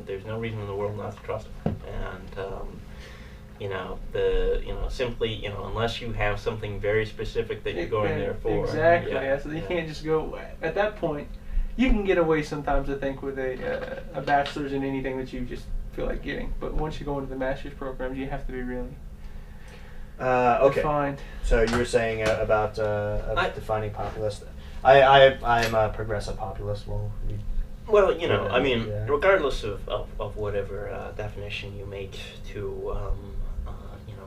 there's no reason in the world not to trust them. And simply, unless you have something very specific that you're going there for. Exactly. Yeah, so you can't just go. At that point, you can get away sometimes, I think, with a bachelor's in anything that you just feel like getting. But once you go into the master's programs, you have to be really defined. So you were saying about defining populist. I'm a progressive populist. Regardless of whatever definition you make to,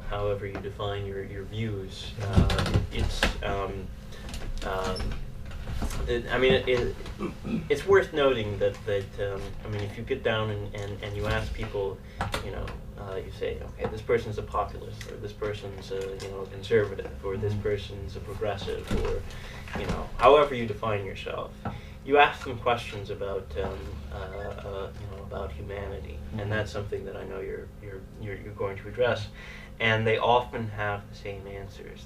however you define your views, it's worth noting that if you get down and you ask people, you say, okay, this person's a populist, or this person's a conservative, or this person's a progressive, or however you define yourself. You ask them questions about about humanity, and that's something that I know you're going to address, and they often have the same answers.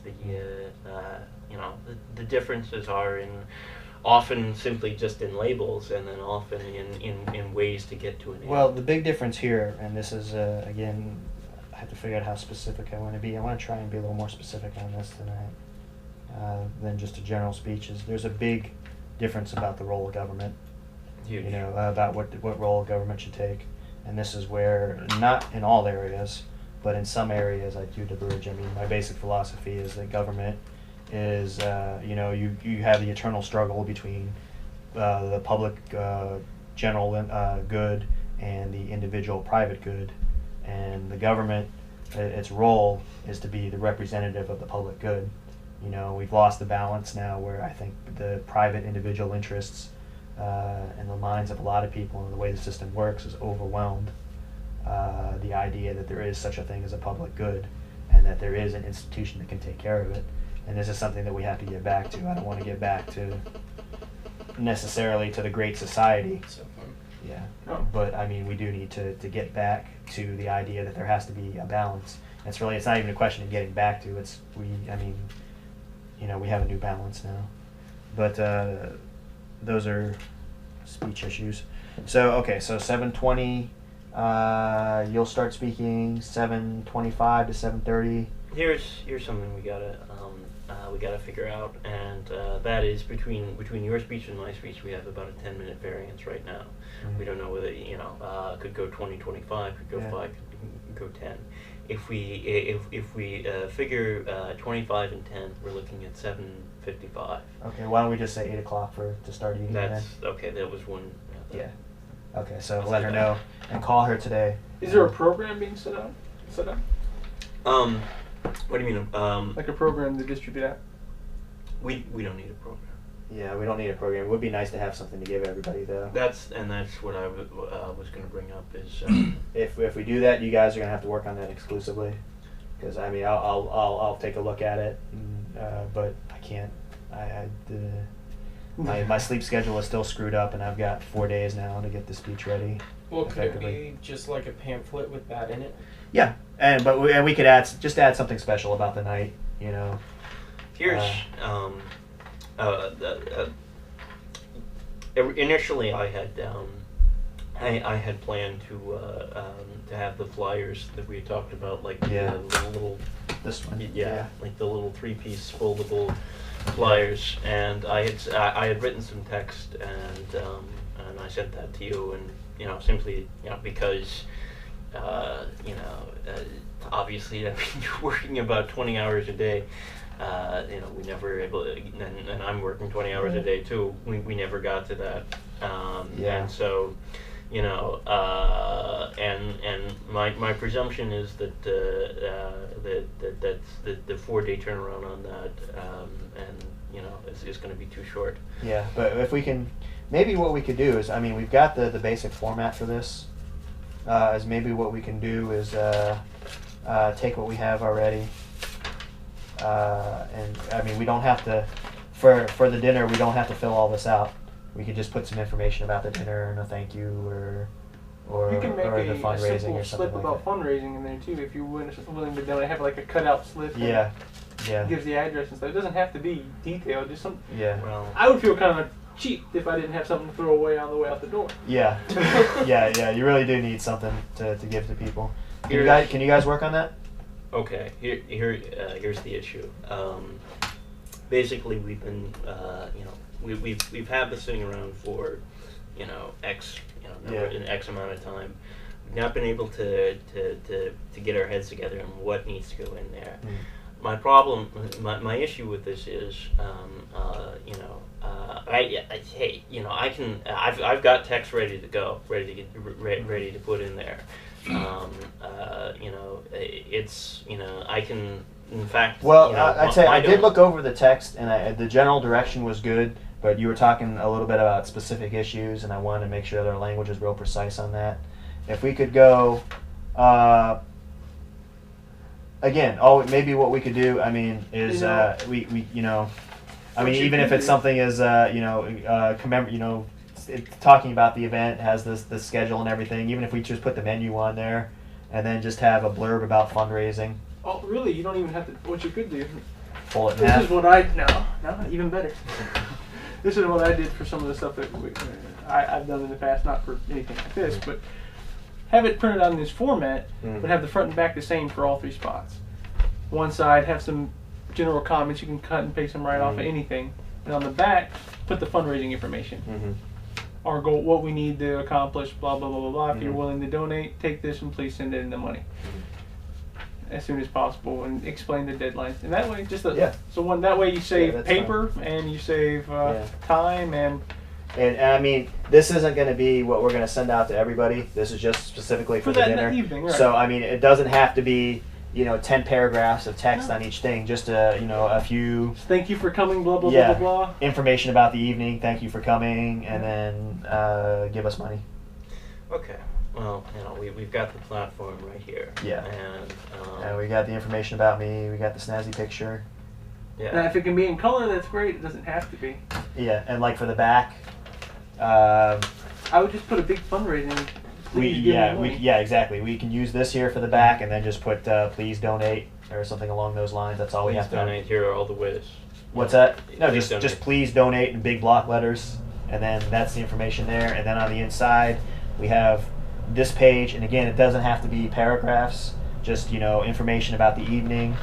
The differences are often simply just in labels, and then often in ways to get to an answer. Well, the big difference here, and this is again, I have to figure out how specific I want to be. I want to try and be a little more specific on this tonight than just a general speech. There's a big difference about the role of government. Huge. About what role government should take, and this is where, not in all areas, but in some areas I do diverge. My basic philosophy is that government is, you have the eternal struggle between the public general good and the individual private good, and the government, its role is to be the representative of the public good. We've lost the balance now where I think the private individual interests in the minds of a lot of people and the way the system works is overwhelmed the idea that there is such a thing as a public good and that there is an institution that can take care of it. And this is something that we have to get back to. I don't want to get back to necessarily to the Great Society. Yeah. Oh. But we do need to get back to the idea that there has to be a balance. It's not even a question of getting back to. We have a new balance now. But those are speech issues. So 7:20, you'll start speaking. 7:25 to 7:30. Here's something we gotta figure out, and that is between your speech and my speech, we have about a 10-minute variance right now. Mm-hmm. We don't know whether could go 20, 25, could go 5, could go 10. If we figure 25 and 10, we're looking at 7:55. Okay, why don't we just say 8 o'clock to start eating? That's okay. That was one. Yeah. Okay, so let her know and call her today. Is there a program being set up? What do you mean? Like a program to distribute out? We don't need a program. Yeah, we don't need a program. It would be nice to have something to give everybody, though. That's what I was going to bring up is if we do that, you guys are going to have to work on that exclusively, because I'll take a look at it, but I can't. My sleep schedule is still screwed up, and I've got 4 days now to get the speech ready. Well, could it be just like a pamphlet with that in it? Yeah, and we could add something special about the night, Here's initially I had planned to have the flyers that we had talked about, like the little this one, like the little 3-piece foldable flyers, and I had written some text and I sent that to you, and simply because obviously you're working about 20 hours a day. We never able to, and I'm working 20 hours a day too. We never got to that, and so, and my presumption is that that's the 4-day turnaround on that, and is going to be too short. Yeah, but if we can, maybe what we could do is, we've got the basic format for this. Is maybe what we can do is take what we have already. And we don't have to, for the dinner, we don't have to fill all this out. We could just put some information about the dinner and a thank you or you can make the fundraising a simple or something slip like about that. fundraising in there too, if you're willing to do it. Have like a cutout slip. Yeah. Gives the address and stuff. It doesn't have to be detailed. Just some. Yeah. Well, I would feel kind of cheap if I didn't have something to throw away on the way out the door. Yeah, yeah. You really do need something to give to people. Can Here's- you guys work on that? Okay, here's the issue. Basically, we've been, we've had this thing around for, an X amount of time. We've not been able to get our heads together on what needs to go in there. My problem, my issue with this is, I've got text ready to go, ready to put in there. I can, in fact. Well, I'd say I did don't- look over the text, and the general direction was good, but you were talking a little bit about specific issues, and I wanted to make sure that our language is real precise on that. If we could go, again, maybe what we could do, I mean, is even if it's something as talking about the event, has the schedule and everything, even if we just put the menu on there, and then just have a blurb about fundraising. Oh, really? You don't even have to. What you could do. Pull it in This half. is what I no, even better. This is what I did for some of the stuff that I've done in the past, not for anything like this, but have it printed out in this format, but have the front and back the same for all 3 spots. One side have some general comments you can cut and paste them right off of anything, and on the back put the fundraising information. Our goal, what we need to accomplish, blah blah blah blah blah. If you're willing to donate, take this and please send in the money as soon as possible, and explain the deadlines. And that way, that way you save that's paper and you save time and. And I mean, this isn't going to be what we're going to send out to everybody. This is just specifically for the that dinner. evening, right. So I mean, it doesn't have to be 10 paragraphs of text on each thing. Just a few. Thank you for coming. Blah blah blah blah blah. Information about the evening. Thank you for coming, and then give us money. Okay. Well, we've got the platform right here. Yeah. And we got the information about me. We got the snazzy picture. yeah. Now, if it can be in color, that's great. It doesn't have to be. Yeah, and like for the back. I would just put a big fundraising. Please give me money. Exactly. We can use this here for the back, and then just put please donate or something along those lines. That's all we have to donate. Here are all the ways. What's that? No, Please just donate. please donate in big block letters, and then that's the information there. And then on the inside, we have this page, and again, it doesn't have to be paragraphs. Just information about the evening,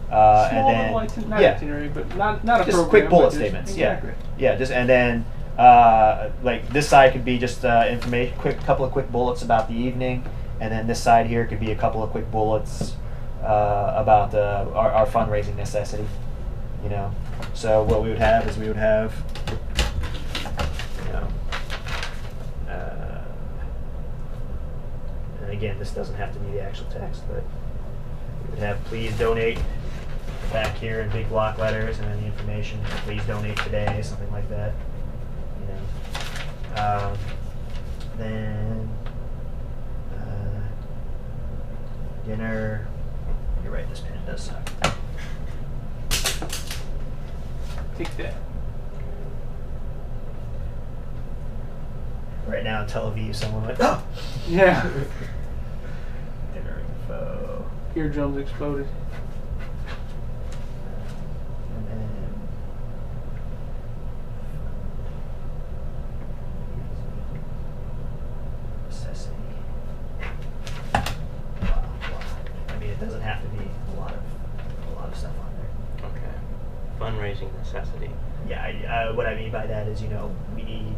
Small and then little itinerary, but not a just program. quick bullet but just- statements. Exactly. Yeah. Just and then like this side could be just information, couple of quick bullets about the evening, and then this side here could be a couple of quick bullets about our fundraising necessity. So what we would have is and again, this doesn't have to be the actual text, but we would have please donate back here in big block letters, and then the information, please donate today, something like that. Then dinner. You're right, this pen does suck. Take that. Right now in Tel Aviv, someone went, oh! Yeah. Dinner info. Eardrums exploded. And then necessity. Wow. I mean, it doesn't have to be a lot of stuff on there. Okay. Fundraising necessity. Yeah, what I mean by that is, we need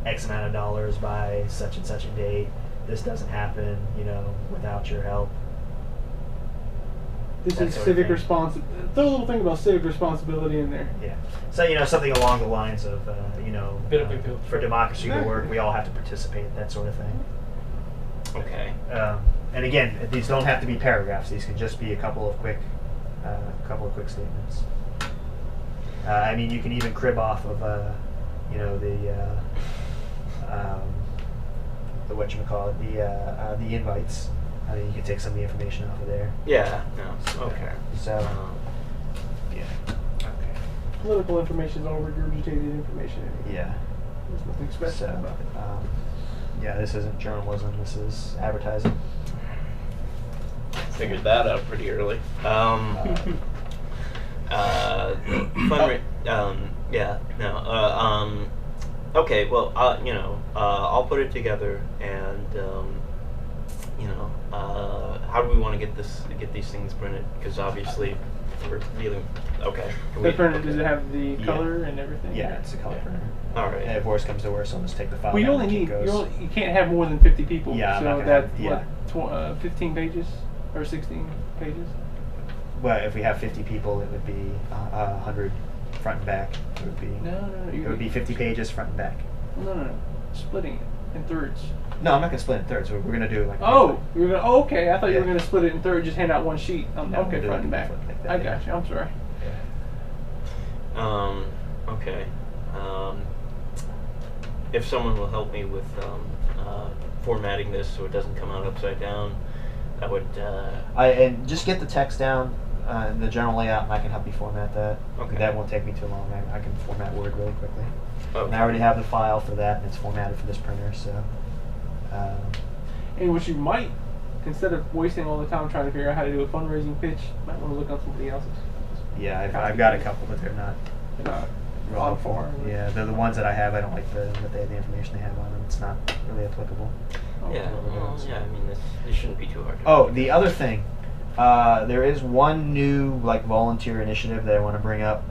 X amount of dollars by such and such a date. This doesn't happen, without your help. This That is sort of civic thing. responsibility. Throw a little thing about civic responsibility in there. Yeah. So, something along the lines of, Bit of a good- for democracy to work, we all have to participate, that sort of thing. Okay. And again, these don't have to be paragraphs. These can just be a couple of quick statements. I mean, you can even crib off of, the whatchamacallit, the invites. I mean, you can take some of the information off of there. Yeah. No. Okay. So, yeah. Okay. Political information is all regurgitated information. Yeah. There's nothing special So, about it. yeah, this isn't journalism. This is advertising. Figured that out pretty early. Yeah. No. Okay, well, I'll put it together, and how do we want to get these things printed? Because obviously, we're dealing. Okay. Can The we- printer, okay. does it have the Yeah. color and everything? Yeah, it's a color printer. All right. And if worse comes to worse, I'll just take the file. Well, you down only and keep need goes. you can't have more than 50 people. Yeah, I'm so not gonna that's have- what 15 pages or 16 pages. Well, if we have 50 people, it would be 100 front and back. It would be. No. It would be 50 pages front and back. No. Splitting it in thirds. No, I'm not gonna split it in thirds. We're gonna do like. Oh, you were gonna. Oh, okay. I thought you were Yeah. gonna split it in thirds. Just hand out one sheet. No, Okay, we'll do front like and a back. pamphlet like that, I yeah. got you. I'm sorry. Okay. If someone will help me with formatting this so it doesn't come out upside down, that would. And just get the text down, the general layout, and I can help you format that. Okay. That won't take me too long. I can format Word really quickly. Okay. And I already have the file for that, and it's formatted for this printer. So. And what you might, instead of wasting all the time trying to figure out how to do a fundraising pitch, you might want to look on somebody else's. Yeah, I've got a couple, but they're not. On farm. Yeah, they're the ones that I have. I don't like the information they have on them. It's not really applicable. Yeah. Well, yeah. I mean, this shouldn't be too hard. To Oh, the other thing, there is one new volunteer initiative that I want to bring up.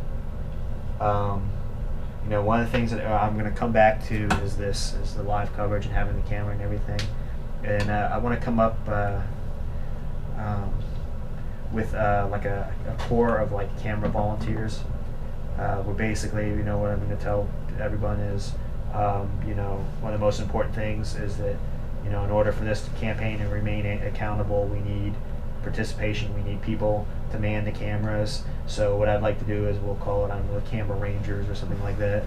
One of the things that I'm going to come back to is the live coverage and having the camera and everything, and I want to come up with a core of camera volunteers. Where basically, what I'm going to tell everyone is, one of the most important things is that, in order for this campaign to remain accountable, we need participation. We need people to man the cameras. So what I'd like to do is we'll call it the camera rangers or something like that.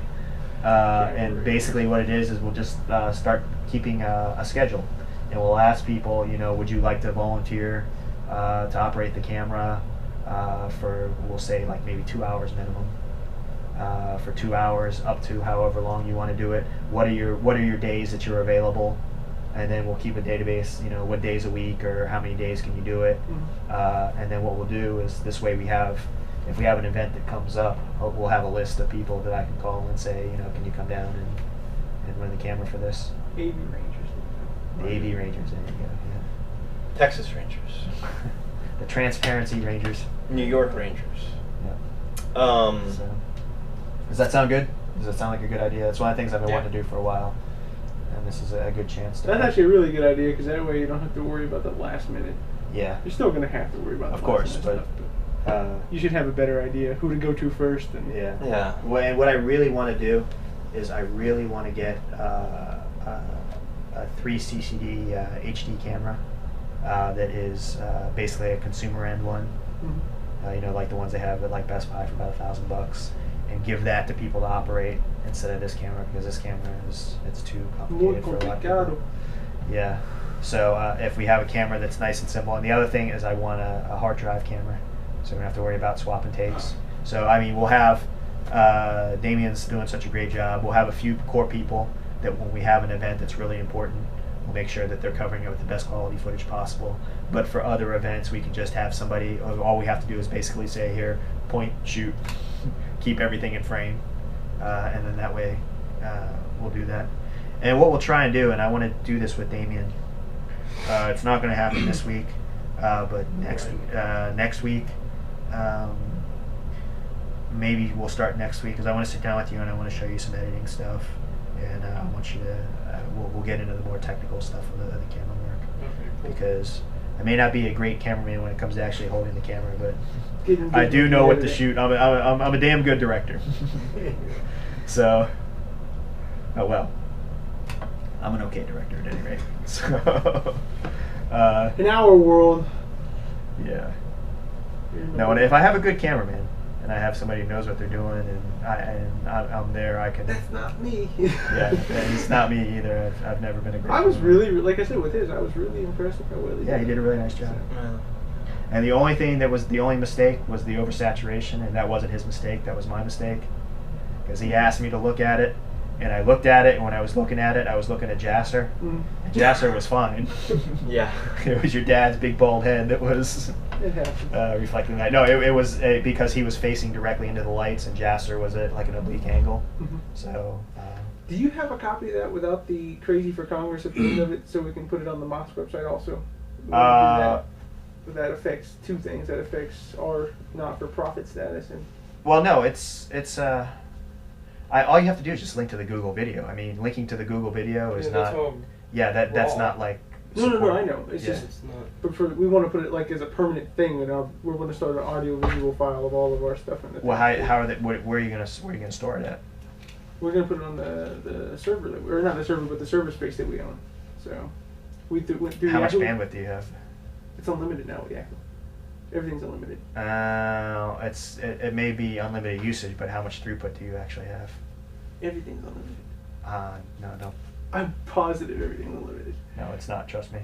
And basically what it is we'll just start keeping a schedule, and we'll ask people, would you like to volunteer to operate the camera for, we'll say, maybe 2 hours minimum. For 2 hours, up to however long you want to do it. What are your days that you're available? And then we'll keep a database. What days a week or how many days can you do it? And then what we'll do is this way if we have an event that comes up, we'll have a list of people that I can call and say, can you come down and run the camera for this? AV Rangers. The AV Rangers. There you go. Yeah. Texas Rangers, The Transparency Rangers. New York Rangers. Yeah. So, Does that sound good? Does that sound like a good idea? That's one of the things I've been Yeah. wanting to do for a while, and this is a good chance to. That's actually a really good idea because that way you don't have to worry about the last minute. Yeah. You're still going to have to worry about Of the course, last minute but, stuff, but you should have a better idea who to go to first. And Yeah. Yeah. And what I really want to do is I really want to get a 3 CCD HD camera that is basically a consumer end one. Mhm. Like the ones they have at Best Buy for about $1,000, and give that to people to operate instead of this camera, because this camera it's too Muy complicated for a lot of complicado. people. Yeah. So if we have a camera that's nice and simple, and the other thing is I want a hard drive camera, so we don't have to worry about swapping tapes. So we'll have Damien's doing such a great job. We'll have a few core people that when we have an event that's really important, we'll make sure that they're covering it with the best quality footage possible. But for other events, we can just have somebody. All we have to do is basically say, here, point, shoot, keep everything in frame, and then that way we'll do that. And what we'll try and do, and I want to do this with Damien. It's not going to happen this week, but next week, maybe we'll start next week, because I want to sit down with you and I want to show you some editing stuff, and I want you to. We'll get into the more technical stuff of the camera work, because I may not be a great cameraman when it comes to actually holding the camera, but I do know what to shoot. I'm a damn good director. So, I'm an okay director at any rate. So, In our world, yeah. No, and if I have a good cameraman and I have somebody who knows what they're doing, and I'm there, I can. that's not me. Yeah, and it's not me either. I've never been a great. I was cameraman. really, like I said, with his, I was really impressed with how well he did. Yeah, he did a really nice job. Yeah. And the only thing that was the only mistake was the oversaturation, and that wasn't his mistake. That was my mistake, because he asked me to look at it, and I looked at it, and when I was looking at it, I was looking at Jasser. Mm. And Jasser was fine. Yeah. It was your dad's big bald head that was It happened. reflecting that. No, it was because he was facing directly into the lights, and Jasser was at an oblique angle. Mhm. So Do you have a copy of that without the Crazy for Congress at the end of it, so we can put it on the Mox website also? That affects two things. That affects our not-for-profit status and. Well, no, it's all you have to do is just link to the Google video. I mean, linking to the Google video is that's not. all Yeah, that's raw. not like. No, I know. It's Yeah. just. It's not. But we want to put it like as a permanent thing, and we're going to start an audio-visual file of all of our stuff in it. Well, how are they? Where are you gonna store it at? We're going to put it on the server, or not the server, but the server space that we own. So, went through. How much Yahoo. bandwidth do you have? It's unlimited now with Yahoo. Everything's unlimited. It may be unlimited usage, but how much throughput do you actually have? Everything's unlimited. No, I'm positive everything's unlimited. no, it's not. Trust me.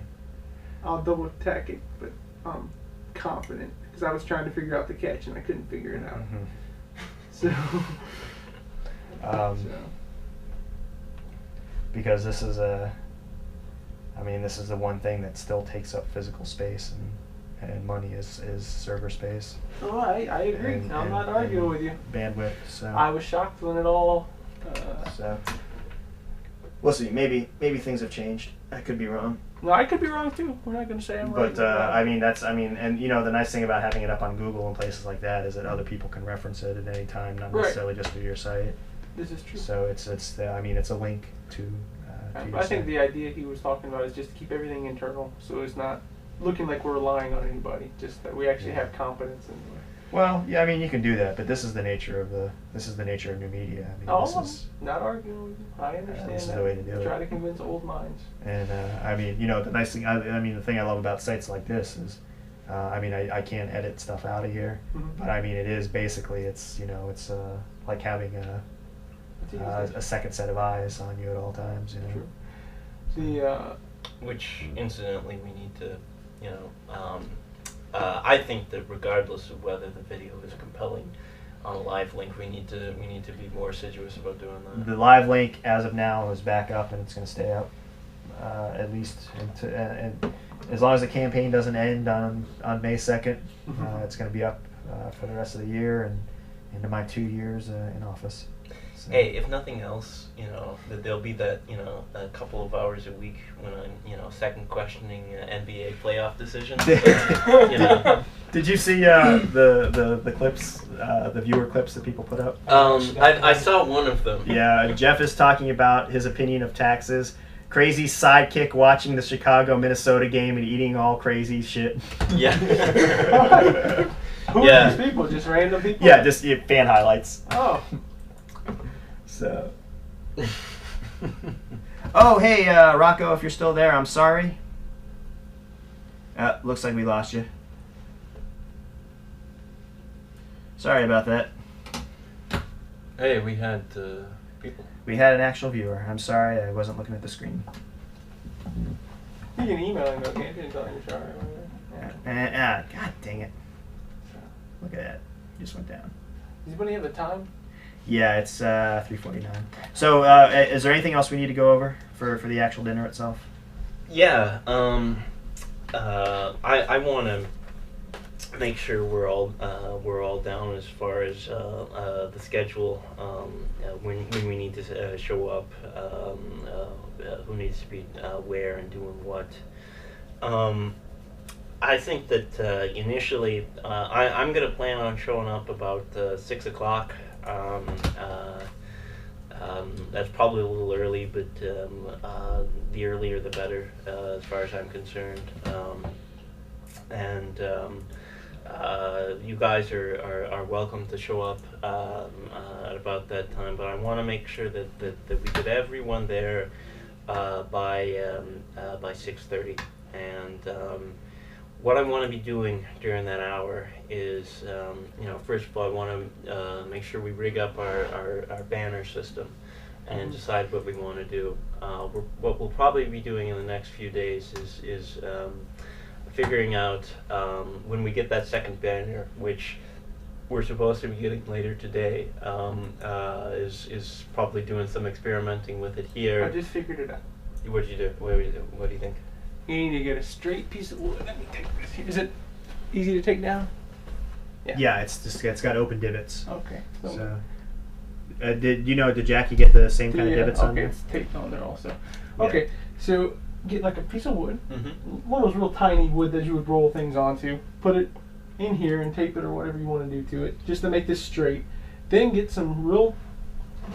I'll double check it, but I'm confident because I was trying to figure out the catch and I couldn't figure it out. So, so. Because this is this is the one thing that still takes up physical space and money is server space. Oh, I agree. I'm not arguing with you. Bandwidth. So I was shocked when it all. So we'll see. Maybe things have changed. I could be wrong. No, I could be wrong too. We're not going to say I'm right. But and you know, the nice thing about having it up on Google and places like that is that other people can reference it at any time, not necessarily just through your site. This is true. So it's it's a link to your I think site. the idea he was talking about is just to keep everything internal, so it's not looking like we're relying on anybody. Just that we actually have competence in. Well, yeah, I mean you can do that, but this is the nature of new media. I mean, I'm not arguing with you. I understand this is that. the way to do it. Try to convince old minds. And the nice thing, the thing I love about sites like this is, I can't edit stuff out of here, but it is basically it's like having a second set of eyes on you at all times. You know. True. Which incidentally we need to, I think that regardless of whether the video is compelling on a live link, we need to be more assiduous about doing that. The live link as of now is back up and it's going to stay up at least and as long as the campaign doesn't end on May 2nd, it's going to be up for the rest of the year and into my 2 years in office. So. Hey, if nothing else, that there'll be that, a couple of hours a week when I'm, second questioning NBA playoff decisions. Did you see the clips, the viewer clips that people put up? I saw one of them. Yeah, Jeff is talking about his opinion of taxes. Crazy sidekick watching the Chicago-Minnesota game and eating all crazy shit. Yeah. Who are these people? Just random people? Yeah, just fan highlights. Oh. So. Oh, hey, Rocco, if you're still there, I'm sorry. Looks like we lost you. Sorry about that. Hey, we had people. We had an actual viewer. I'm sorry, I wasn't looking at the screen. You can email him, though, can't you? Tell him you're sorry. God dang it. Look at that. Just went down. Does anybody have a time? Yeah, it's 3:49. So, is there anything else we need to go over for the actual dinner itself? Yeah, I want to make sure we're all down as far as the schedule, when we need to show up, who needs to be where and doing what. I think that initially I'm going to plan on showing up about 6 o'clock. That's probably a little early, but the earlier the better, as far as I'm concerned. You guys are welcome to show up at about that time, but I want to make sure that we get everyone there by 6:30. And what I want to be doing during that hour is, first of all, I want to make sure we rig up our banner system and decide what we want to do. What we'll probably be doing in the next few days is figuring out when we get that second banner, which we're supposed to be getting later today, is probably doing some experimenting with it here. I just figured it out. What did you do? What do you think? You need to get a straight piece of wood. Let me take this here. Is it easy to take down? Yeah, it's got open divots. Okay. So Did Jackie get the same kind of divots on okay, there? it's taped on there also. Yeah. Okay, so get like a piece of wood, Mm-hmm. one of those real tiny wood that you would roll things onto. Put it in here and tape it or whatever you want to do to it, just to make this straight. Then get some real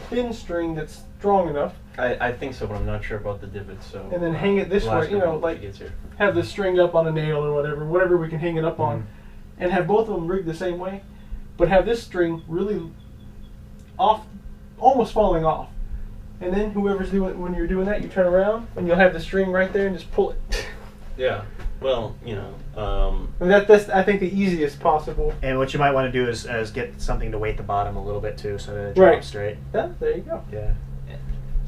thin string that's strong enough, I think so, but I'm not sure about the divots. So. and then hang it this we'll way. ask You her know, when like she gets here. have the string up on a nail or whatever we can hang it up on, and have both of them rigged the same way, but have this string really off, almost falling off. And then whoever's doing, when you're doing that, you turn around and you'll have the string right there and just pull it. Yeah. Well, And that's I think the easiest possible. And what you might want to do is get something to weight the bottom a little bit too, so that it drops Right. straight. Yeah, there you go. Yeah.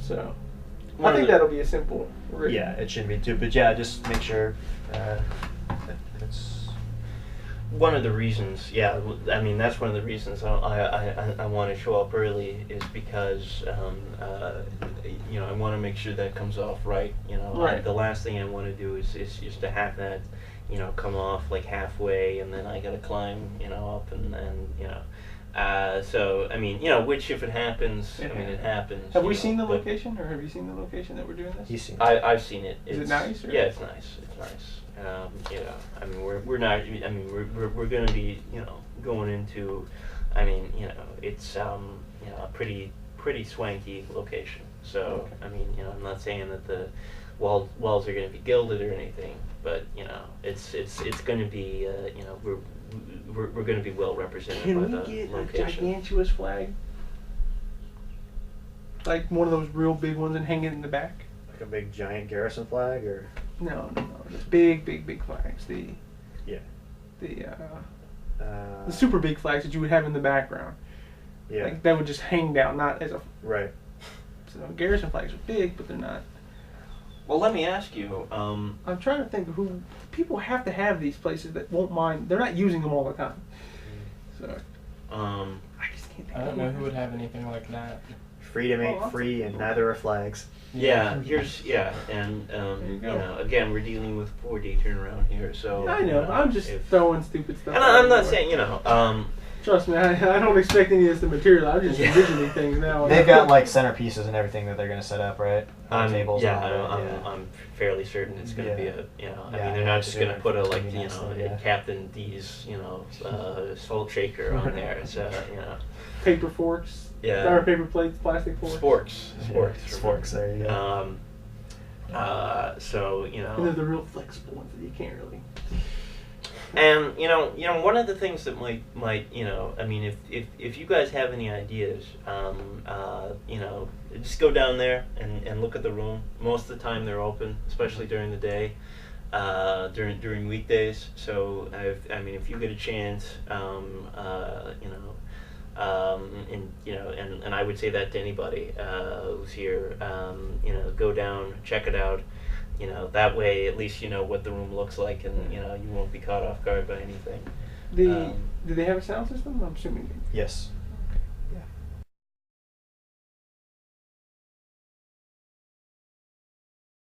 So One I of think the- that'll be a simple rig. Yeah, it shouldn't be too. But yeah, just make sure that it's. one of the reasons, yeah, I mean that's one of the reasons I want to show up early is because I want to make sure that comes off right. Right. The last thing I want to do is just to have that come off like halfway and then I gotta climb up and so I mean which if it happens I mean it happens. Have we seen the but location, or have you seen the location that we're doing this? He's seen. I've seen it. Is it nice, or- Yeah, it's nice. It's nice. I mean, we're not. I mean, we're going to be, going into. I mean, it's a pretty swanky location. So I mean, I'm not saying that the walls are going to be gilded or anything, but it's going to be. We're going to be well represented by Can the we get location. a gigantuous flag? Like one of those real big ones and hang it in the back? Like a big giant garrison flag, or No. The big flags. The super big flags that you would have in the background. Yeah. Like that would just hang down, not as a. Right. So garrison flags are big, but they're not. Well, let me ask you. I'm trying to think of who people have to have these places that won't mind. They're not using them all the time. So I just can't think I of don't know who would have anything like that. Freedom ain't Oh, free, and neither are flags. Yeah, and you go. again, we're dealing with 4-day turnaround here, so I know. I'm just throwing stupid stuff. and out I'm not there. saying Trust me, I don't expect any of this to materialize. I'm just Yeah. envisioning things now. They've got like centerpieces and everything that they're gonna set up, right? Tables. yeah, and all that, I'm fairly certain it's going to be a I Yeah, mean they're not just going to put a like pretty nicely, yeah. Captain D's salt shaker on there. It's Paper forks. Yeah. Or paper plates, plastic forks. Sporks. There you go. So And they're the real flexible ones that you can't really. And one of the things that might I mean if you guys have any ideas, just go down there and look at the room. Most of the time they're open, especially during the day, during weekdays. So if you get a chance, and I would say that to anybody who's here, go down, check it out. That way at least you know what the room looks like, and you won't be caught off guard by anything. Do they have a sound system? I'm assuming. Yes.